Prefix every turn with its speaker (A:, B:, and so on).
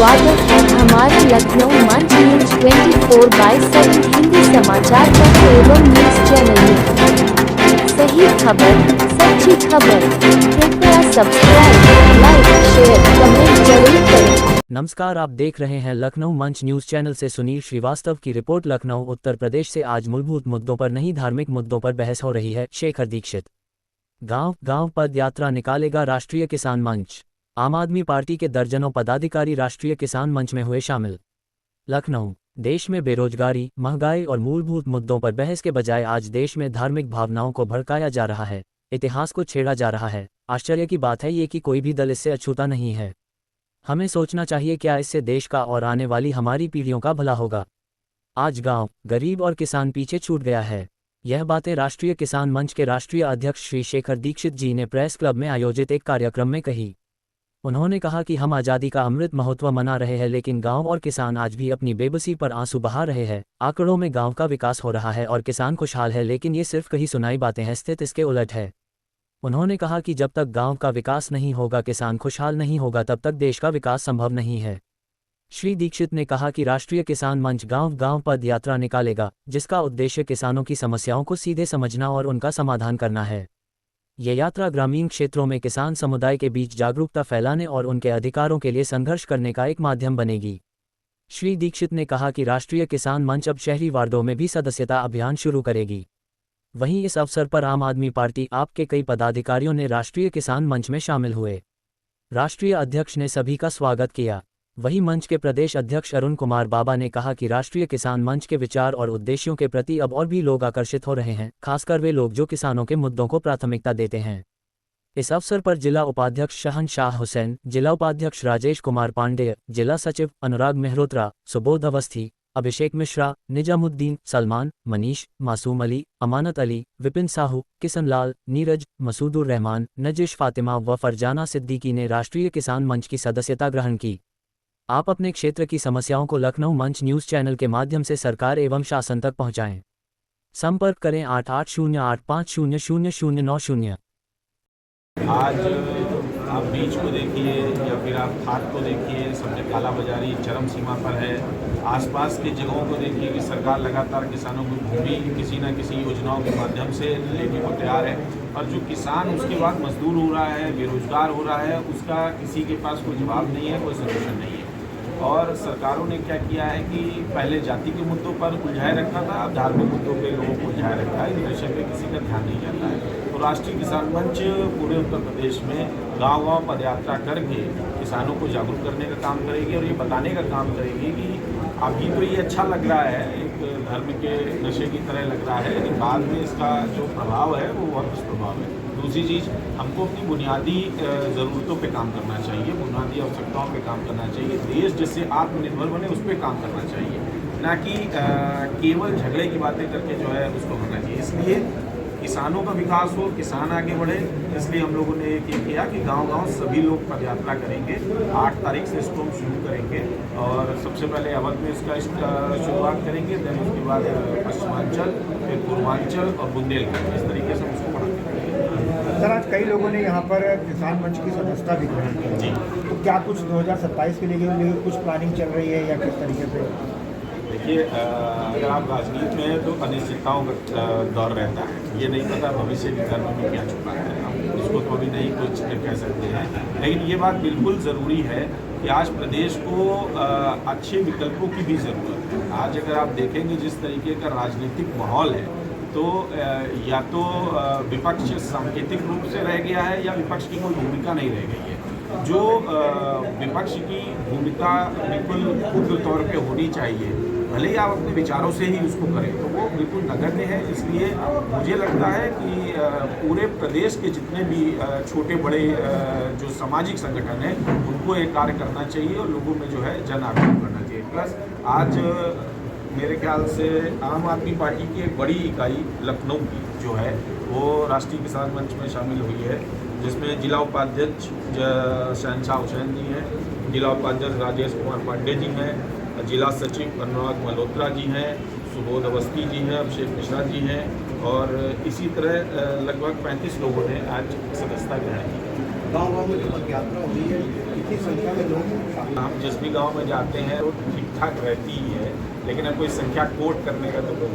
A: स्वागत है हमारे लखनऊ मंच न्यूज 24/7 हिंदी समाचार पत्र एवं न्यूज चैनल में। सही खबर, सच्ची खबर। कृपया सब्सक्राइब, लाइक, शेयर, कमेंट जरूर करें।
B: नमस्कार, आप देख रहे हैं लखनऊ मंच न्यूज चैनल से सुनील श्रीवास्तव की रिपोर्ट। लखनऊ उत्तर प्रदेश से आज मूलभूत मुद्दों पर नहीं धार्मिक मुद्दों पर बहस हो रही है। शेखर दीक्षित गांव-गांव पद यात्रा निकालेगा राष्ट्रीय किसान मंच। आम आदमी पार्टी के दर्जनों पदाधिकारी राष्ट्रीय किसान मंच में हुए शामिल। लखनऊ देश में बेरोजगारी, महंगाई और मूलभूत मुद्दों पर बहस के बजाय आज देश में धार्मिक भावनाओं को भड़काया जा रहा है, इतिहास को छेड़ा जा रहा है। आश्चर्य की बात है ये कि कोई भी दल इससे अछूता नहीं है। हमें सोचना चाहिए क्या इससे देश का और आने वाली हमारी पीढ़ियों का भला होगा। आज गांव, गरीब और किसान पीछे छूट गया है। यह बातें राष्ट्रीय किसान मंच के राष्ट्रीय अध्यक्ष श्री शेखर दीक्षित जी ने प्रेस क्लब में आयोजित एक कार्यक्रम में कही। उन्होंने कहा कि हम आज़ादी का अमृत महोत्सव मना रहे हैं, लेकिन गांव और किसान आज भी अपनी बेबसी पर आंसू बहा रहे हैं। आंकड़ों में गांव का विकास हो रहा है और किसान खुशहाल है, लेकिन ये सिर्फ कही सुनाई बातें हैं। स्थिति इसके उलट है। उन्होंने कहा कि जब तक गांव का विकास नहीं होगा, किसान खुशहाल नहीं होगा, तब तक देश का विकास संभव नहीं है। श्री दीक्षित ने कहा कि राष्ट्रीय किसान मंच गांव-गांव पद यात्रा निकालेगा, जिसका उद्देश्य किसानों की समस्याओं को सीधे समझना और उनका समाधान करना है। ये यात्रा ग्रामीण क्षेत्रों में किसान समुदाय के बीच जागरूकता फैलाने और उनके अधिकारों के लिए संघर्ष करने का एक माध्यम बनेगी। श्री दीक्षित ने कहा कि राष्ट्रीय किसान मंच अब शहरी वार्डों में भी सदस्यता अभियान शुरू करेगी। वहीं इस अवसर पर आम आदमी पार्टी आप के कई पदाधिकारियों ने राष्ट्रीय किसान मंच में शामिल हुए। राष्ट्रीय अध्यक्ष ने सभी का स्वागत किया। वहीं मंच के प्रदेश अध्यक्ष अरुण कुमार बाबा ने कहा कि राष्ट्रीय किसान मंच के विचार और उद्देश्यों के प्रति अब और भी लोग आकर्षित हो रहे हैं, खासकर वे लोग जो किसानों के मुद्दों को प्राथमिकता देते हैं। इस अवसर पर जिला उपाध्यक्ष शहनशाह हुसैन, जिला उपाध्यक्ष राजेश कुमार पांडेय, जिला सचिव अनुराग मेहरोत्रा, सुबोध अवस्थी, अभिषेक मिश्रा, निजामुद्दीन, सलमान, मनीष, मासूम अली, अमानत अली, विपिन साहू, किशन लाल, नीरज, मसूदुर रहमान, नजिश फातिमा व फरजाना सिद्दीकी ने राष्ट्रीय किसान मंच की सदस्यता ग्रहण की। आप अपने क्षेत्र की समस्याओं को लखनऊ मंच न्यूज चैनल के माध्यम से सरकार एवं शासन तक पहुंचाएं। संपर्क करें 8808500090।
C: आज आप बीज को देखिए या फिर आप खाद को देखिए, सबसे कालाबाजारी चरम सीमा पर है। आसपास की जगहों को देखिए कि सरकार लगातार किसानों को भूमि किसी न किसी योजनाओं के माध्यम से लेने को तैयार है, और जो किसान उसके बाद मजदूर हो रहा है, बेरोजगार हो रहा है, उसका किसी के पास कोई जवाब नहीं है, कोई सलूशन नहीं है। और सरकारों ने क्या किया है कि पहले जाति के मुद्दों पर उलझाए रखा था, अब धार्मिक मुद्दों पे लोगों को उलझाए रखा है। इस विषय पे किसी का ध्यान नहीं जाता है। तो राष्ट्रीय किसान मंच पूरे उत्तर प्रदेश में गांव-गांव पदयात्रा करके किसानों को जागरूक करने का काम करेगी और ये बताने का काम करेगी कि अभी तो ये अच्छा लग रहा है, एक धर्म के नशे की तरह लग रहा है, लेकिन बाद में इसका जो प्रभाव है वो बहुत दुष्प्रभाव है। दूसरी चीज़, हमको अपनी बुनियादी ज़रूरतों पे काम करना चाहिए, बुनियादी आवश्यकताओं पे काम करना चाहिए। देश जिससे आत्मनिर्भर बने उस पर काम करना चाहिए, ना कि केवल झगड़े की बातें करके जो है उसको करना चाहिए। इसलिए किसानों का विकास हो, किसान आगे बढ़े, इसलिए हम लोगों ने ये किया कि गांव-गांव सभी लोग पदयात्रा करेंगे। 8 तारीख से इसको हम शुरू करेंगे और सबसे पहले अवध में इसका शुरुआत करेंगे, देन उसके बाद पश्चिमांचल, फिर पूर्वांचल और बुंदेलखंड। इस तरीके से हम इसको बढ़ाते।
D: सर, आज कई लोगों ने यहाँ पर किसान मंच की सदस्यता भी ग्रहण की जी, तो क्या कुछ 2027 के लिए कुछ प्लानिंग चल रही है या किस तरीके से?
C: देखिए, अगर आप राजनीति में हैं तो अनिश्चितताओं का दौर रहता है। ये नहीं पता भविष्य के कर्म में क्या छुपा है, हम इसको तो अभी नहीं कुछ कह सकते हैं। लेकिन ये बात बिल्कुल ज़रूरी है कि आज प्रदेश को अच्छे विकल्पों की भी ज़रूरत है। आज अगर आप देखेंगे जिस तरीके का राजनीतिक माहौल है, तो या तो विपक्ष सांकेतिक रूप से रह गया है या विपक्ष की कोई भूमिका नहीं रह गई है। जो विपक्ष की भूमिका बिल्कुल उग्र तौर पे होनी चाहिए, भले ही आप अपने विचारों से ही उसको करें, तो वो बिल्कुल नगण्य है। इसलिए मुझे लगता है कि पूरे प्रदेश के जितने भी छोटे बड़े जो सामाजिक संगठन हैं, उनको ये कार्य करना चाहिए और लोगों में जो है जन आंदोलन करना चाहिए। प्लस आज मेरे ख्याल से आम आदमी पार्टी की एक बड़ी इकाई लखनऊ की जो है वो राष्ट्रीय किसान मंच में शामिल हुई है, जिसमें जिला उपाध्यक्ष शहनशाह हुसैन जी हैं, जिला उपाध्यक्ष राजेश कुमार पांडे जी हैं, जिला सचिव अनुराग मेहरोत्रा जी हैं, सुबोध अवस्थी जी हैं, अभिषेक मिश्रा जी हैं, और इसी तरह लगभग 35 लोगों ने आज सदस्यता ग्रहण की।
D: गाँव-गाँव में जो पद यात्रा हुई है, कितनी संख्या में लोग
C: हम जिस भी गांव में जाते हैं वो ठीक ठाक रहती ही है, लेकिन अब कोई संख्या कोट करने का तो कोई